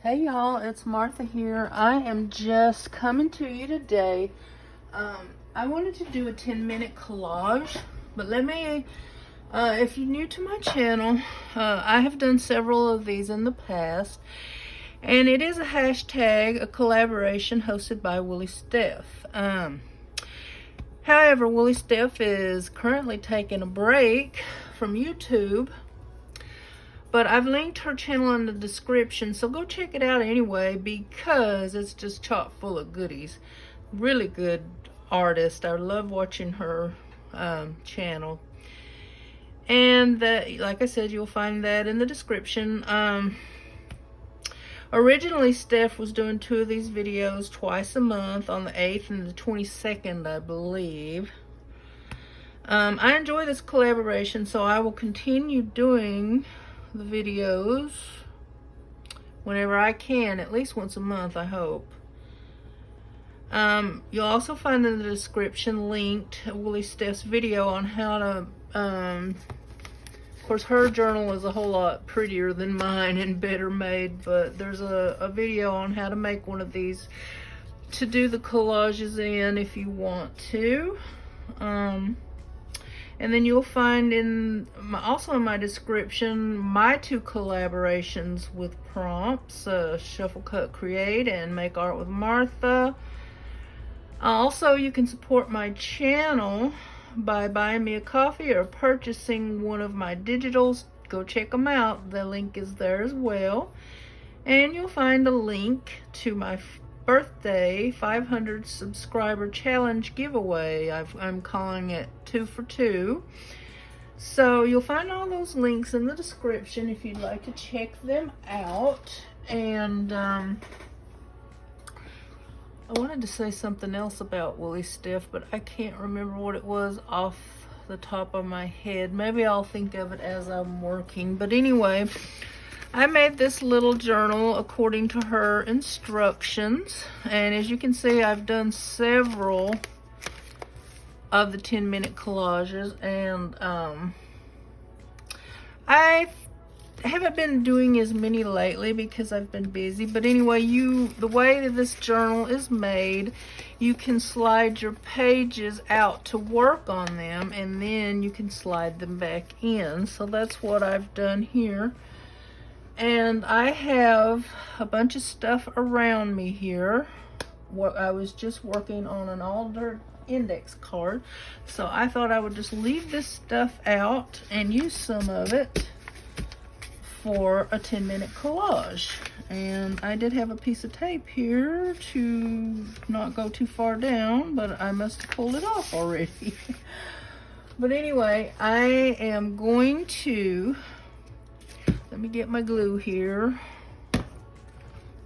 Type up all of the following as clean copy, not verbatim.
Hey y'all, it's Martha here. I am just coming to you today. I wanted to do a 10-minute collage, but if you're new to my channel, I have done several of these in the past, and it is a hashtag, a collaboration hosted by Steph. However, Steph is currently taking a break from YouTube, but I've linked her channel in the description, so go check it out anyway, because it's just chock full of goodies. Really good artist. I love watching her channel. And like I said, you'll find that in the description. Originally, Steph was doing 2 of these videos twice a month, on the 8th and the 22nd, I believe. I enjoy this collaboration, so I will continue doing the videos whenever I can, at least once a month, I hope. You'll also find in the description linked Steph's video on how to, of course her journal is a whole lot prettier than mine and better made, but there's a video on how to make one of these to do the collages in if you want to. And then you'll find also in my description my 2 collaborations with prompts, Shuffle, Cut, Create, and Make Art with Martha. Also, you can support my channel by buying me a coffee or purchasing one of my digitals. Go check them out. The link is there as well. And you'll find a link to my birthday 500 subscriber challenge giveaway. I'm calling it 2 for 2. So you'll find all those links in the description if you'd like to check them out. And I wanted to say something else about Steph, but I can't remember what it was off the top of my head. Maybe I'll think of it as I'm working. But anyway, I made this little journal according to her instructions, and as you can see, I've done several of the 10-minute collages, and I haven't been doing as many lately because I've been busy. But anyway, the way that this journal is made, you can slide your pages out to work on them, and then you can slide them back in. So that's what I've done here. And I have a bunch of stuff around me here. I was just working on an altered index card, so I thought I would just leave this stuff out and use some of it for a 10-minute collage. And I did have a piece of tape here to not go too far down, but I must have pulled it off already. But anyway, I am going to, let me get my glue here,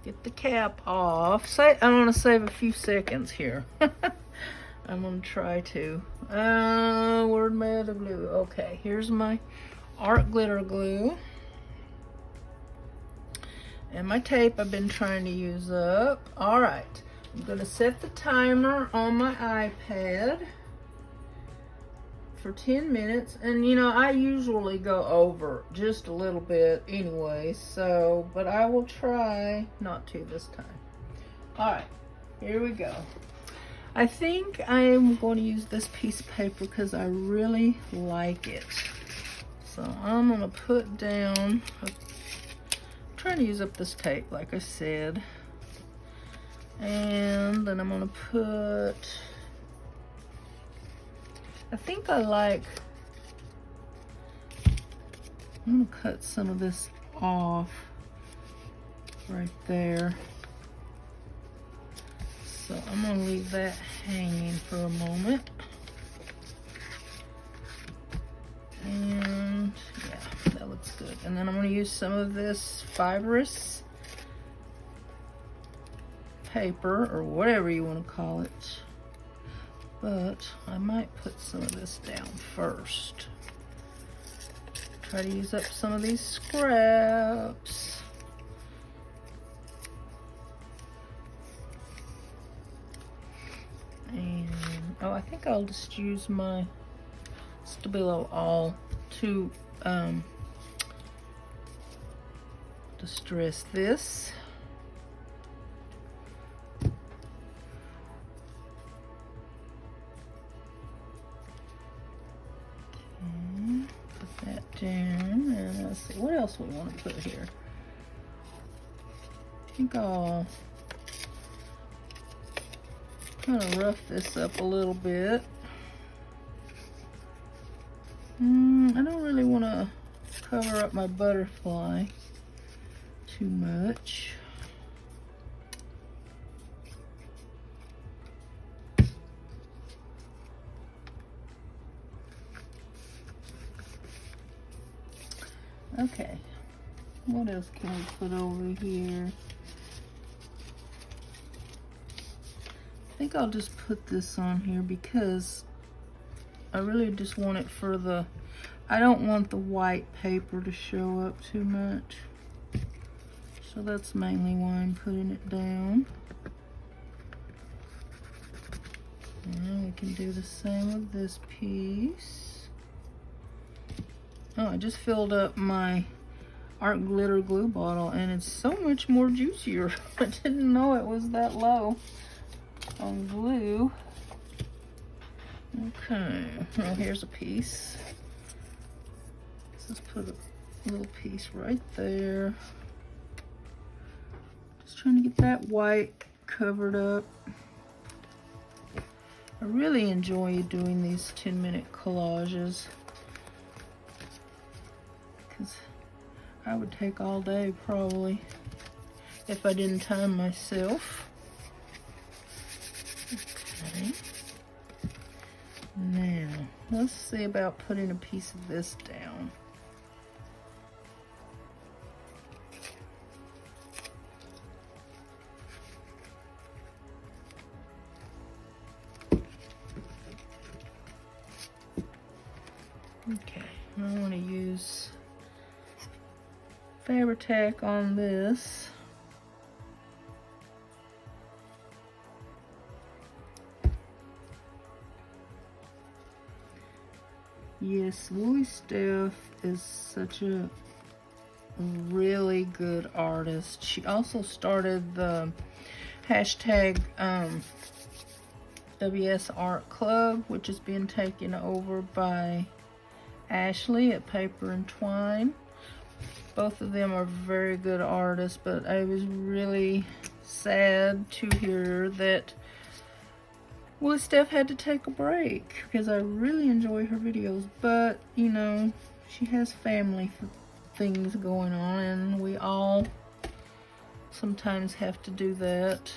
get the cap off. I'm going to save a few seconds here. I'm going to try to. Where'd my other glue? Okay, here's my art glitter glue. And my tape I've been trying to use up. Alright, I'm going to set the timer on my iPad for 10 minutes, and you know, I usually go over just a little bit anyway, so, but I will try not to this time. Alright, here we go. I think I am going to use this piece of paper because I really like it. So I'm going to put down, I'm trying to use up this tape like I said, and then I'm going to put, I think I'm going to cut some of this off right there. So I'm going to leave that hanging for a moment. And yeah, that looks good. And then I'm going to use some of this fibrous paper, or whatever you want to call it. But I might put some of this down first. Try to use up some of these scraps. And oh, I think I'll just use my Stabilo all to distress this. else we want to put here. I think I'll kind of rough this up a little bit. I don't really want to cover up my butterfly too much. Okay, what else can we put over here? I think I'll just put this on here because I really just want it for the, I don't want the white paper to show up too much. So that's mainly why I'm putting it down. And we can do the same with this piece. Oh, I just filled up my art glitter glue bottle and it's so much more juicier. I didn't know it was that low on glue. Okay, well here's a piece. Let's just put a little piece right there. Just trying to get that white covered up. I really enjoy doing these 10-minute collages because I would take all day probably if I didn't time myself. Okay. Now, let's see about putting a piece of this down. Okay, I want to use Fabri-Tac on this. Yes, Steph is such a really good artist. She also started the hashtag WS Art Club, which is being taken over by Ashley at Paper and Twine. Both of them are very good artists, but I was really sad to hear that Steph had to take a break because I really enjoy her videos, but you know, she has family things going on and we all sometimes have to do that.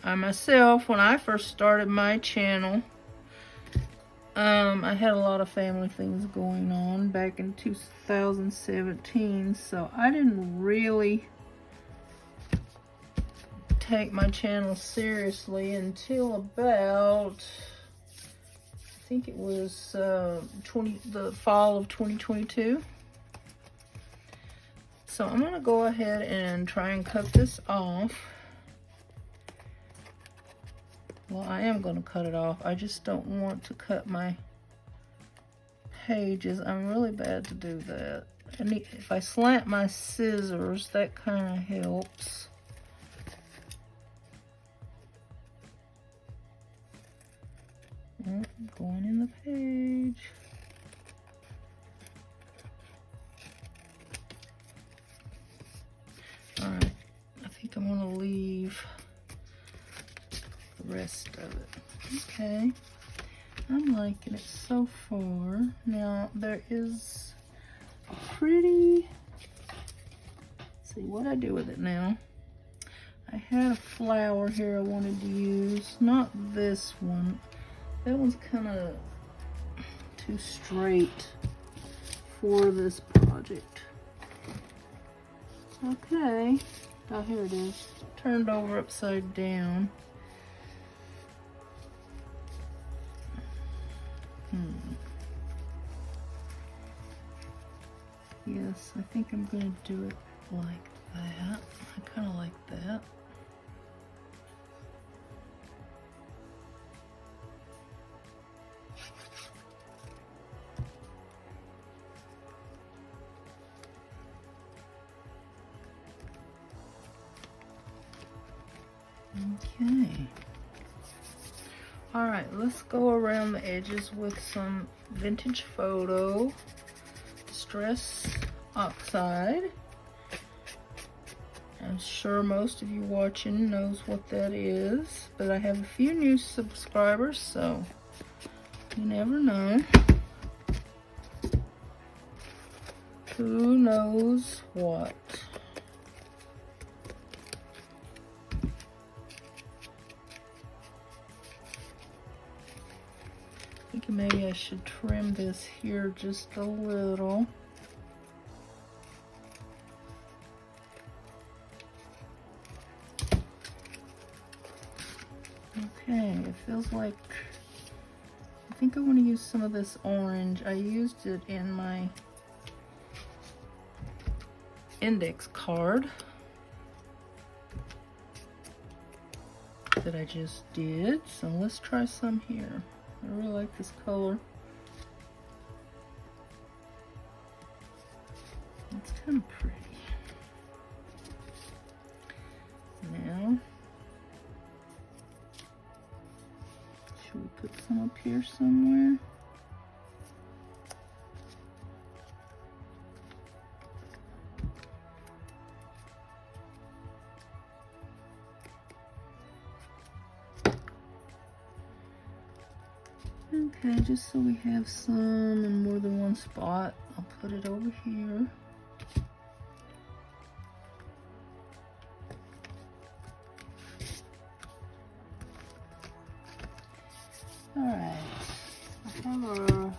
I myself, when I first started my channel, I had a lot of family things going on back in 2017, so I didn't really take my channel seriously until about, I think it was the fall of 2022. So I'm gonna go ahead and try and cut this off. Well, I am gonna cut it off. I just don't want to cut my pages. I'm really bad to do that. If I slant my scissors, that kind of helps. Going in the page. All right, I think I'm gonna leave the rest of it. Okay, I'm liking it so far. Now there is a pretty, let's see what I do with it now. I had a flower here I wanted to use, not this one. That one's kind of too straight for this project. Okay. Oh, here it is. Turned over upside down. Yes, I think I'm going to do it like that. I kind of like that. Okay. All right, let's go around the edges with some vintage photo. It's Distress Oxide. I'm sure most of you watching knows what that is, but I have a few new subscribers, so you never know. Who knows what? Thinking maybe I should trim this here just a little. Okay, it feels like, I think I want to use some of this orange. I used it in my index card that I just did. So let's try some here. I really like this color. It's kind of pretty. Now, should we put some up here somewhere? Okay, just so we have some in more than one spot, I'll put it over here. Alright, I have a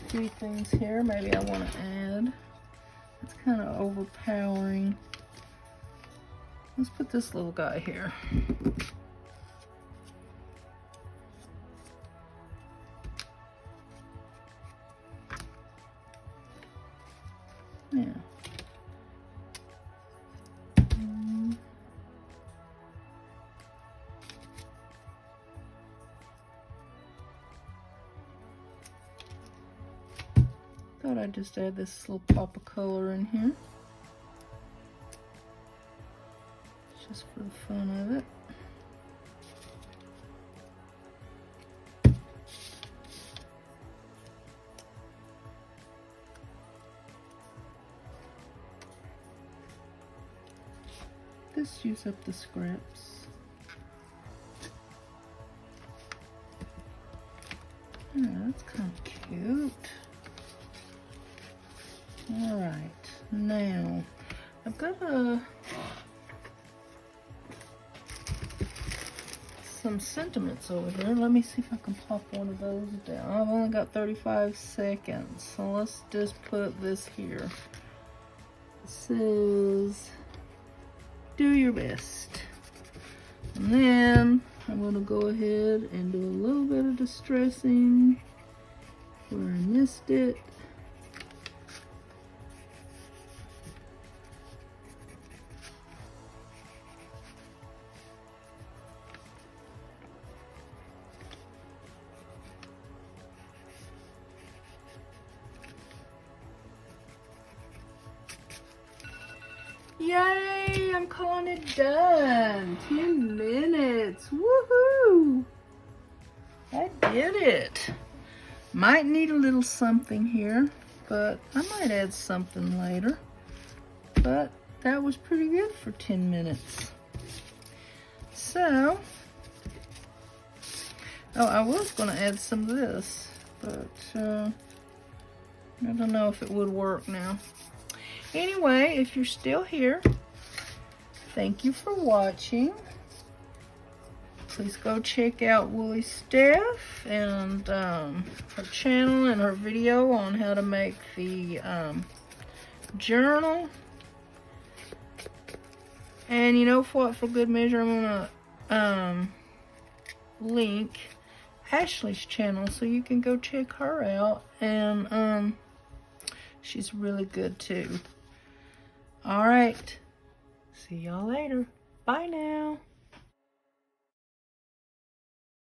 few things here maybe I want to add. It's kind of overpowering. Let's put this little guy here. Yeah. Thought I'd just add this little pop of color in here. Just for the fun of it. Just use up the scraps. Yeah, that's kind of cute. All right, now I've got some sentiments over here. Let me see if I can pop one of those down. I've only got 35 seconds, so let's just put this here. It says, do your best. And then I'm going to go ahead and do a little bit of distressing where I missed it. Yay! I'm calling it done. 10 minutes. Woohoo! I did it. Might need a little something here, but I might add something later. But that was pretty good for 10 minutes. So, oh, I was going to add some of this, but I don't know if it would work now. Anyway, if you're still here, thank you for watching. Please go check out Woolly Steph and her channel and her video on how to make the journal. And you know what, for good measure, I'm gonna link Ashley's channel so you can go check her out. And she's really good too. All right, see y'all later. Bye now.